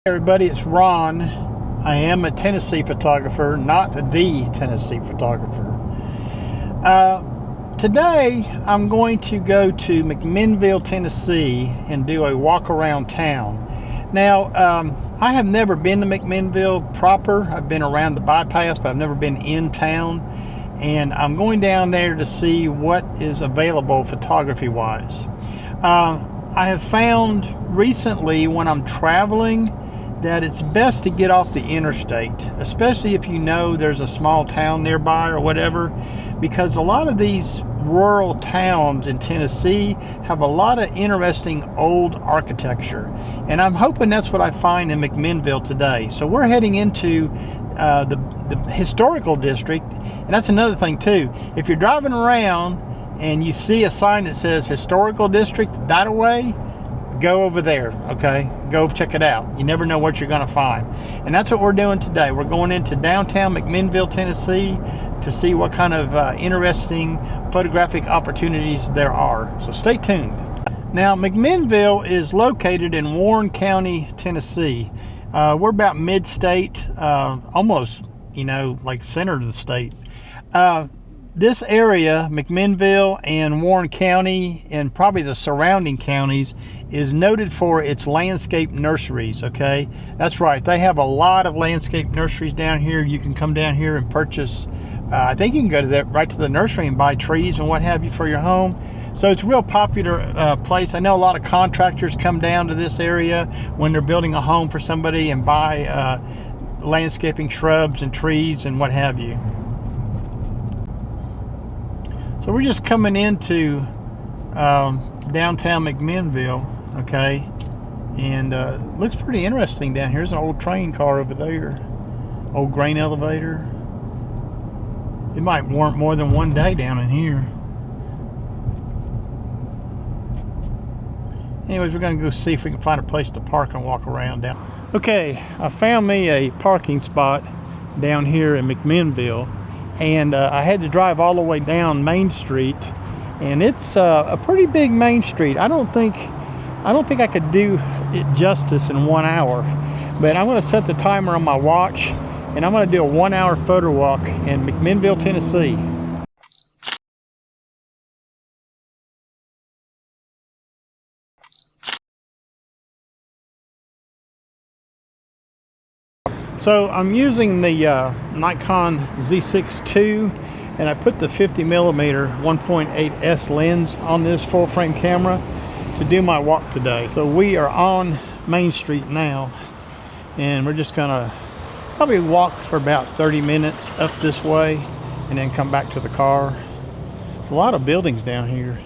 Everybody, it's Ron. I am a Tennessee photographer, not the Tennessee photographer. Today I'm going to go to McMinnville, Tennessee and do a walk around town. Now, I have never been to McMinnville proper. I've been around the bypass, but I've never been in town. And I'm going down there to see what is available photography wise. I have found recently when I'm traveling that it's best to get off the interstate, especially if you know there's a small town nearby or whatever, because a lot of these rural towns in Tennessee have a lot of interesting old architecture, and I'm hoping that's what I find in McMinnville today. So we're heading into the historical district, and that's another thing too. If you're driving around and you see a sign that says historical district that away, go over there, okay? Go check it out. You never know what you're going to find. And that's what we're doing today. We're going into downtown McMinnville, Tennessee to see what kind of interesting photographic opportunities there are. So stay tuned. Now, McMinnville is located in Warren County, Tennessee. We're about mid-state, almost, like center of the state. This area, McMinnville and Warren County and probably the surrounding counties, is noted for its landscape nurseries, okay? That's right, they have a lot of landscape nurseries down here. You can come down here and purchase, I think you can go to right to the nursery and buy trees and what have you for your home. So it's a real popular place. I know a lot of contractors come down to this area when they're building a home for somebody and buy landscaping shrubs and trees and what have you. So we're just coming into downtown McMinnville, okay, and looks pretty interesting down here. There's an old train car over there, old grain elevator. It might warrant more than one day down in here. Anyways, we're going to go see if we can find a place to park and walk around down. Okay, I found me a parking spot down here in McMinnville. And I had to drive all the way down Main Street, and it's a pretty big Main Street. I don't think I could do it justice in 1 hour, but I'm going to set the timer on my watch, and I'm going to do a 1 hour photo walk in McMinnville, Tennessee. So I'm using the Nikon Z6ii, and I put the 50mm 1.8S lens on this full frame camera to do my walk today. So we are on Main Street now, and we're just gonna probably walk for about 30 minutes up this way and then come back to the car. There's a lot of buildings down here.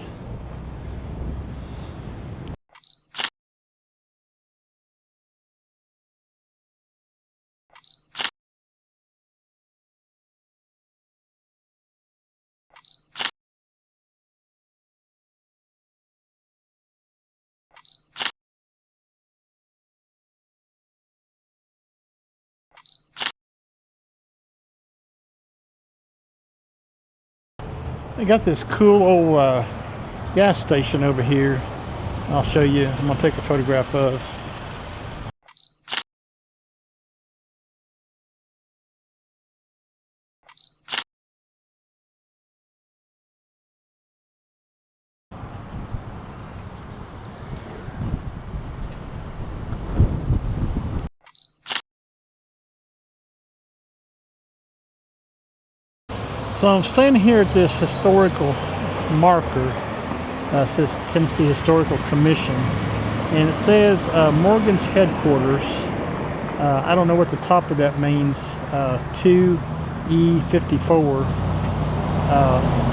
They got this cool old gas station over here. I'll show you. I'm gonna take a photograph of. So I'm standing here at this historical marker. It says Tennessee Historical Commission, and it says Morgan's headquarters. I don't know what the top of that means. 2E54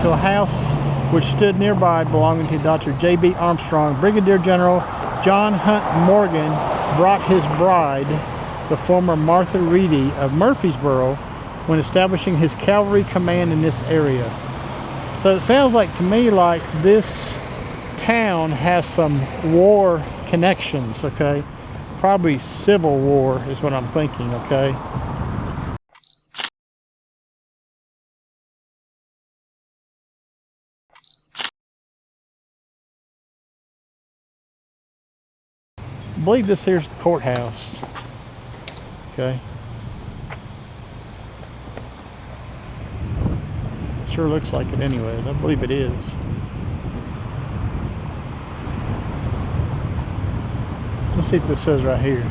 to a house which stood nearby belonging to Dr. J.B. Armstrong. Brigadier General John Hunt Morgan brought his bride, the former Martha Reedy of Murfreesboro, when establishing his cavalry command in this area. So it sounds like to me like this town has some war connections, okay? Probably Civil War is what I'm thinking, okay? I believe this here's the courthouse. Okay. Sure looks like it anyways. I believe it is. Let's see what this says right here.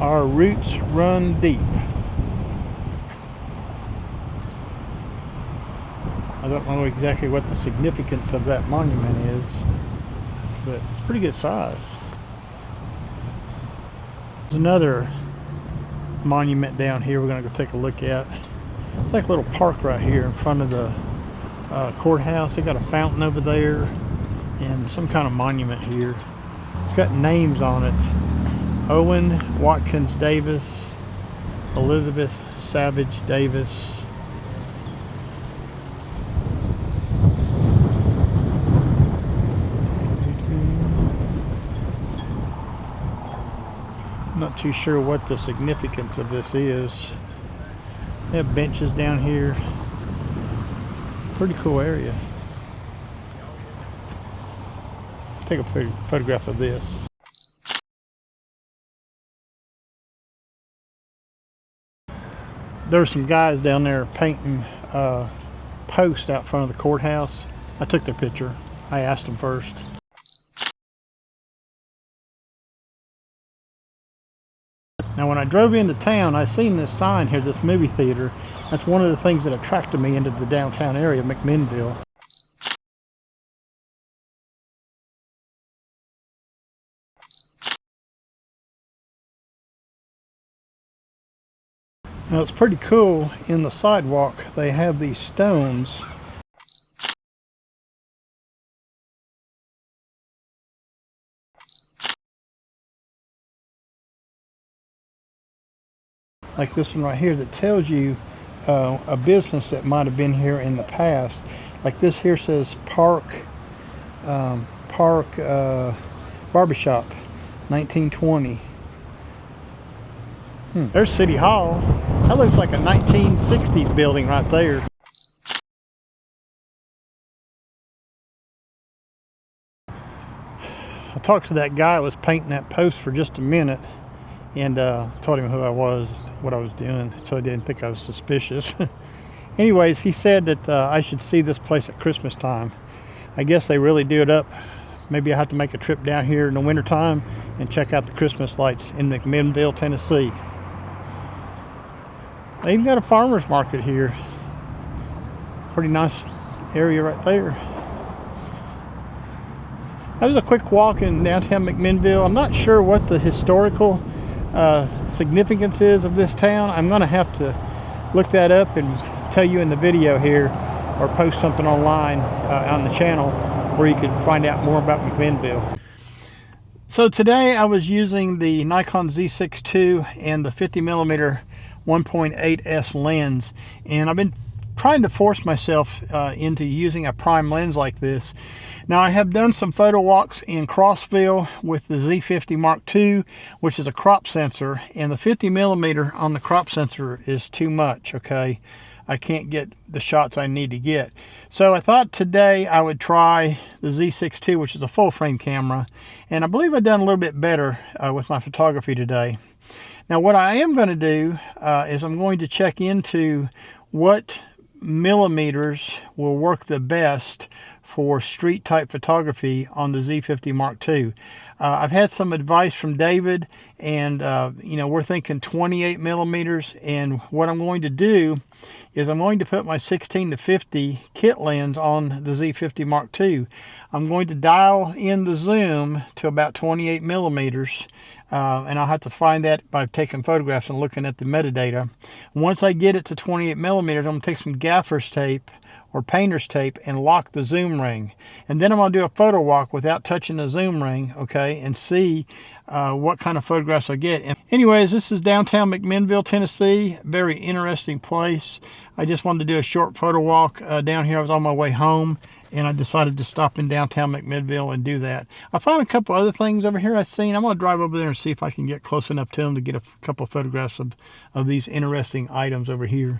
Our roots run deep. I don't know exactly what the significance of that monument is, but it's pretty good size. There's another monument down here we're going to go take a look at. It's like a little park right here in front of the courthouse. They got a fountain over there and some kind of monument here. It's got names on it. Owen Watkins Davis, Elizabeth Savage Davis. I'm not too sure what the significance of this is. They have benches down here. Pretty cool area. Take a photograph of this. There were some guys down there painting posts out front of the courthouse. I took their picture. I asked them first. Now when I drove into town, I seen this sign here, this movie theater. That's one of the things that attracted me into the downtown area of McMinnville. Now it's pretty cool, in the sidewalk they have these stones. Like this one right here that tells you a business that might have been here in the past. Like this here says Park Barbershop, 1920. There's City Hall. That looks like a 1960s building right there. I talked to that guy who was painting that post for just a minute and told him who I was, what I was doing, so he didn't think I was suspicious. Anyways, he said that I should see this place at Christmas time. I guess they really do it up. Maybe I have to make a trip down here in the winter time and check out the Christmas lights in McMinnville, Tennessee. They even got a farmer's market here. Pretty nice area right there. That was a quick walk in downtown McMinnville. I'm not sure what the historical significance is of this town. I'm going to have to look that up and tell you in the video here, or post something online on the channel where you can find out more about McMinnville. So today I was using the Nikon Z6ii and the 50mm 1.8S lens, and I've been trying to force myself into using a prime lens like this. Now I have done some photo walks in Crossville with the Z50 Mark II, which is a crop sensor, and the 50mm on the crop sensor is too much, okay? I can't get the shots I need to get. So I thought today I would try the Z6ii, which is a full frame camera, and I believe I've done a little bit better with my photography today. Now what I am going to do is I'm going to check into what millimeters will work the best for street type photography on the Z50 Mark II. I've had some advice from David, and you know, we're thinking 28mm, and what I'm going to do is I'm going to put my 16-50 kit lens on the Z50 Mark II. I'm going to dial in the zoom to about 28mm, and I'll have to find that by taking photographs and looking at the metadata. Once I get it to 28mm, I'm going to take some gaffer's tape or painter's tape and lock the zoom ring, and then I'm going to do a photo walk without touching the zoom ring, okay, and see what kind of photographs I get. And anyways, this is downtown McMinnville, Tennessee. Very interesting place. I just wanted to do a short photo walk down here. I was on my way home, and I decided to stop in downtown McMinnville and do that. I found a couple other things over here I've seen. I'm going to drive over there and see if I can get close enough to them to get a couple of photographs of these interesting items over here.